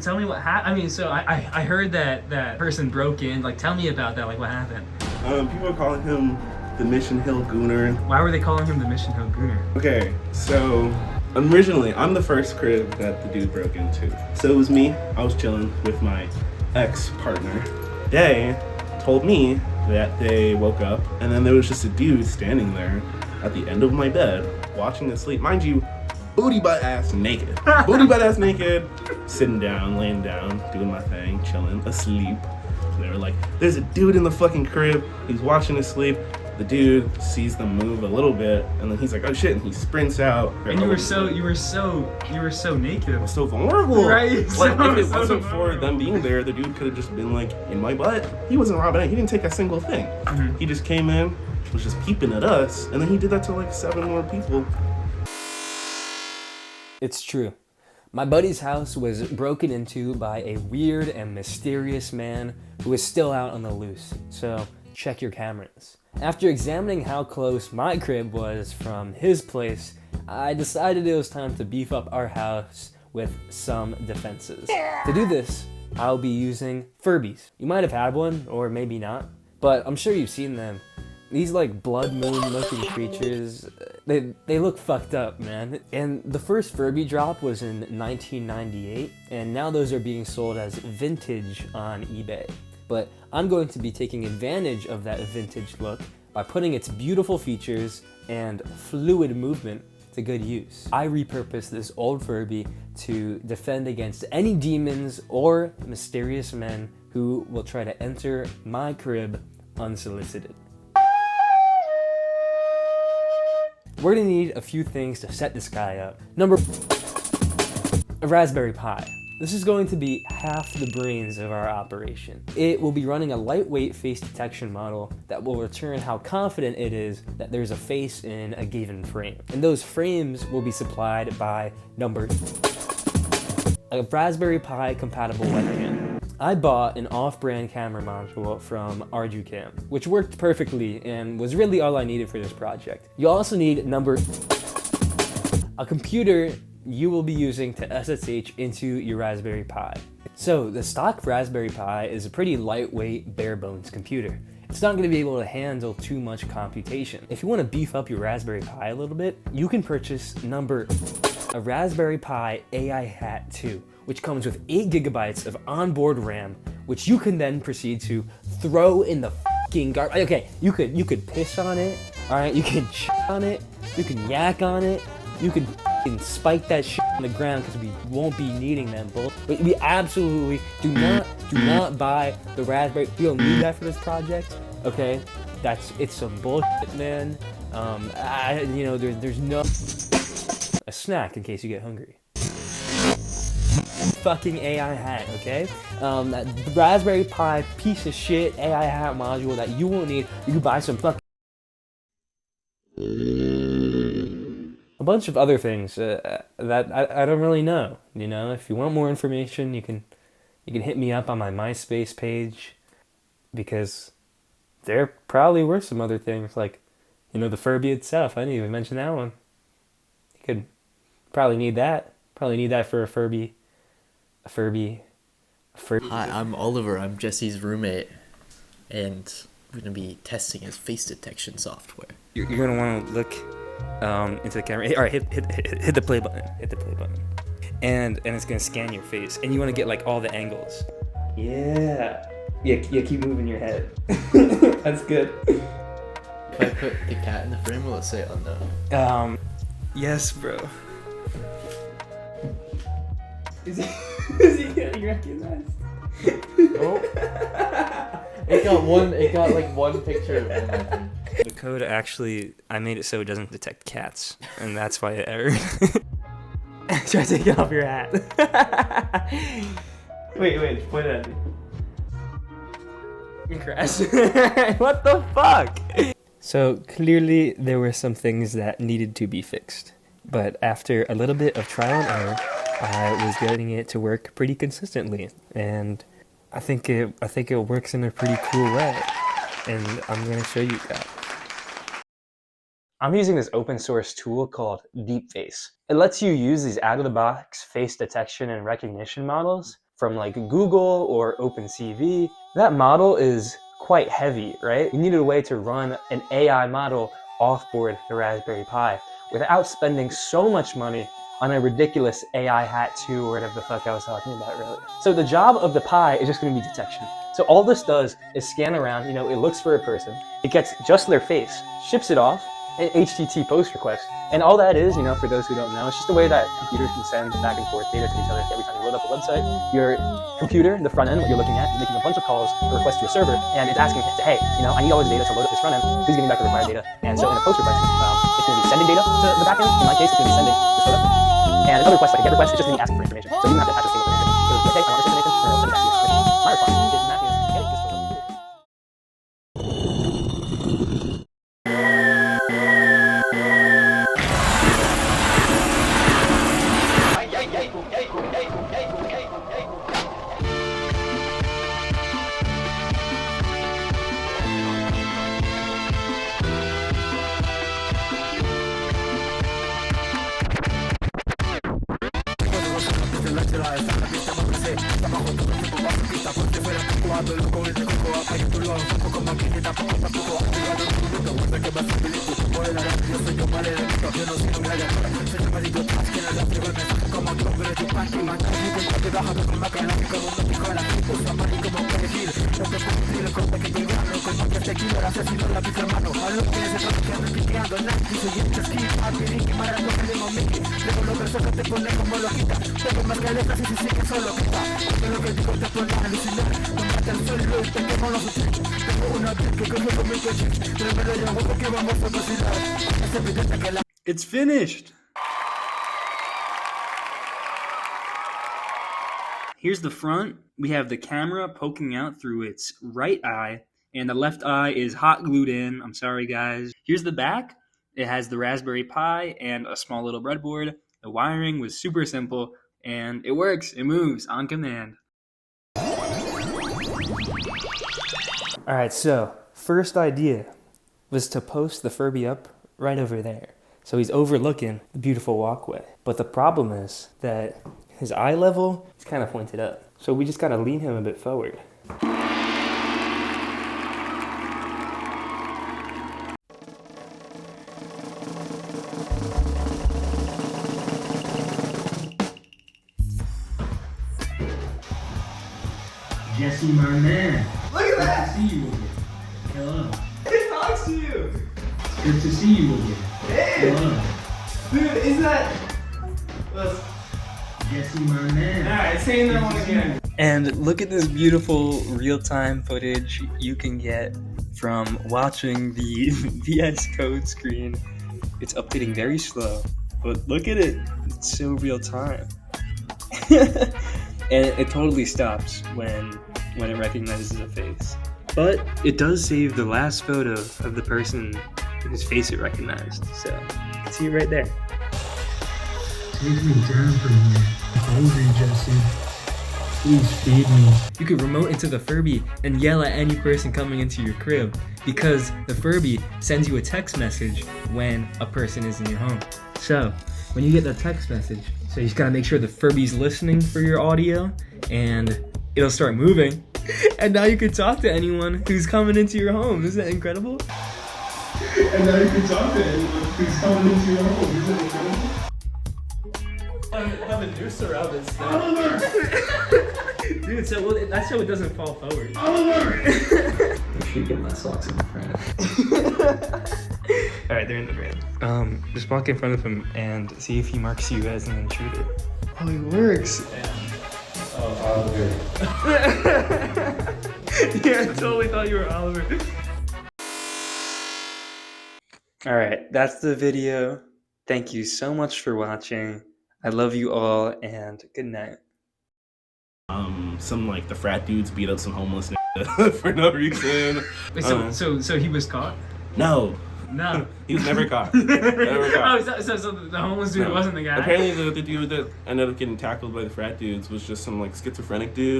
tell me what happened. I mean, so I heard that that person broke in. Like, tell me about that. Like, what happened? People are calling him the Mission Hill Gooner. Why were they calling him the Mission Hill Gooner? Okay, so originally, I'm the first crib that the dude broke into. So it was me. I was chilling with my ex-partner. They told me that they woke up and then there was just a dude standing there at the end of my bed watching us sleep. Mind you, booty butt ass naked. Booty butt ass naked, sitting down, laying down, doing my thing, chilling, asleep. And they were like, there's a dude in the fucking crib. He's watching us sleep. The dude sees them move a little bit, and then he's like, "Oh shit!" and he sprints out. And you were so naked. It was so vulnerable. Right. Like, if it wasn't for them being there, the dude could have just been like in my butt. He wasn't robbing it. He didn't take a single thing. Mm-hmm. He just came in, was just peeping at us, and then he did that to like 7 more people. It's true. My buddy's house was broken into by a weird and mysterious man who is still out on the loose. So check your cameras. After examining how close my crib was from his place, I decided it was time to beef up our house with some defenses. To do this, I'll be using Furbies. You might have had one, or maybe not, but I'm sure you've seen them. These like blood moon looking creatures, they look fucked up, man. And the first Furby drop was in 1998, and now those are being sold as vintage on eBay. But I'm going to be taking advantage of that vintage look by putting its beautiful features and fluid movement to good use. I repurposed this old Furby to defend against any demons or mysterious men who will try to enter my crib unsolicited. We're gonna need a few things to set this guy up. Number 1, a Raspberry Pi. This is going to be half the brains of our operation. It will be running a lightweight face detection model that will return how confident it is that there's a face in a given frame. And those frames will be supplied by number 2, a Raspberry Pi compatible webcam. I bought an off-brand camera module from Arducam, which worked perfectly and was really all I needed for this project. You also need number 3, a computer you will be using to SSH into your Raspberry Pi. So the stock Raspberry Pi is a pretty lightweight, bare bones computer. It's not going to be able to handle too much computation. If you want to beef up your Raspberry Pi a little bit, you can purchase number 2, a Raspberry Pi AI Hat 2, which comes with 8 gigabytes of onboard RAM, which you can then proceed to throw in the fucking garbage. Okay, you could piss on it, all right? You can shit on it, you can yak on it, you can spike that shit on the ground because we won't be needing them, bull. But we absolutely do not buy the Raspberry. We don't need that for this project, okay? It's some bullshit, man. There's no a snack in case you get hungry. Fucking AI hat, okay? That Raspberry Pi piece of shit AI hat module that you won't need. You can buy some fucking a bunch of other things that I don't really know. You know, if you want more information, you can hit me up on my MySpace page, because there probably were some other things like, the Furby itself. I didn't even mention that one. You could probably need that. Probably need that for a Furby. A Furby. Hi, I'm Oliver. I'm Jesse's roommate, and we're gonna be testing his face detection software. You're gonna want to look into the camera. All right, hit the play button. Hit the play button, and it's gonna scan your face, and you want to get like all the angles. Yeah. Keep moving your head. That's good. If I put the cat in the frame, will it say unknown? Yes, bro. Is he getting recognized? Oh. It got like one picture of him, I think. The code actually, I made it so it doesn't detect cats, and that's why it errored. Try taking off your hat. Wait, point it at me. Crash. What the fuck? So clearly there were some things that needed to be fixed, but after a little bit of trial and error, I was getting it to work pretty consistently, and I think it works in a pretty cool way, and I'm gonna show you guys. I'm using this open source tool called DeepFace. It lets you use these out-of-the-box face detection and recognition models from like Google or OpenCV. That model is quite heavy, right? We needed a way to run an AI model offboard the Raspberry Pi without spending so much money on a ridiculous AI Hat 2 or whatever the fuck I was talking about earlier. So the job of the Pi is just going to be detection. So all this does is scan around, it looks for a person, it gets just their face, ships it off, an HTTP post request. And all that is, for those who don't know, it's just a way that computers can send back and forth data to each other every time you load up a website. Your computer, the front end, what you're looking at, is making a bunch of calls or requests to a server, and it's asking, hey, I need all this data to load up this front end, please give me back the required data. And so in a post request, it's going to be sending data to the back end. In my case, it's going to be sending this photo. And another request, like a GET request, it's just going to be asking for information. So you don't have to attach a single information. It was, hey, I want this information, and it'll send it back to you. My response is Matthew, getting this photo. It's finished. Here's the front. We have the camera poking out through its right eye, and the left eye is hot glued in. I'm sorry, guys. Here's the back. It has the Raspberry Pi and a small little breadboard. The wiring was super simple, and it works. It moves on command. All right, so first idea was to post the Furby up right over there. So he's overlooking the beautiful walkway. But the problem is that his eye level is kind of pointed up. So we just gotta lean him a bit forward. Jesse, my man. Look at that! Good to see you again. Hello. It talks to you! Good to see you again. Hey! Hello. Dude, isn't that... Let's... Jesse, my man. Alright, saying that one again. And look at this beautiful real-time footage you can get from watching the VS Code screen. It's updating very slow, but look at it. It's so real-time. And it totally stops when it recognizes a face. But it does save the last photo of the person whose face it recognized. So you can see it right there. Take me down from here. I'm hungry, Jesse. Please feed me. You could remote into the Furby and yell at any person coming into your crib, because the Furby sends you a text message when a person is in your home. So when you get that text message, so you just gotta make sure the Furby's listening for your audio, and it'll start moving. And now you can talk to anyone who's coming into your home. Isn't that incredible? And now you can talk to anyone who's coming into your home. Isn't it incredible? Have a noose around this thing. Oliver! Dude, so that's so it doesn't fall forward. Oliver! I should get my socks in the front. Alright, they're in the van. Just walk in front of him and see if he marks you as an intruder. Oh, it works! Oh, Oliver. Yeah, I totally thought you were Oliver. Alright, that's the video. Thank you so much for watching. I love you all, and good night. Some the frat dudes beat up some homeless nigga for no reason. Wait, so he was caught? No. No. He was never caught. Never caught. Oh, so the homeless dude wasn't the guy? Apparently the dude that ended up getting tackled by the frat dudes was just some schizophrenic dude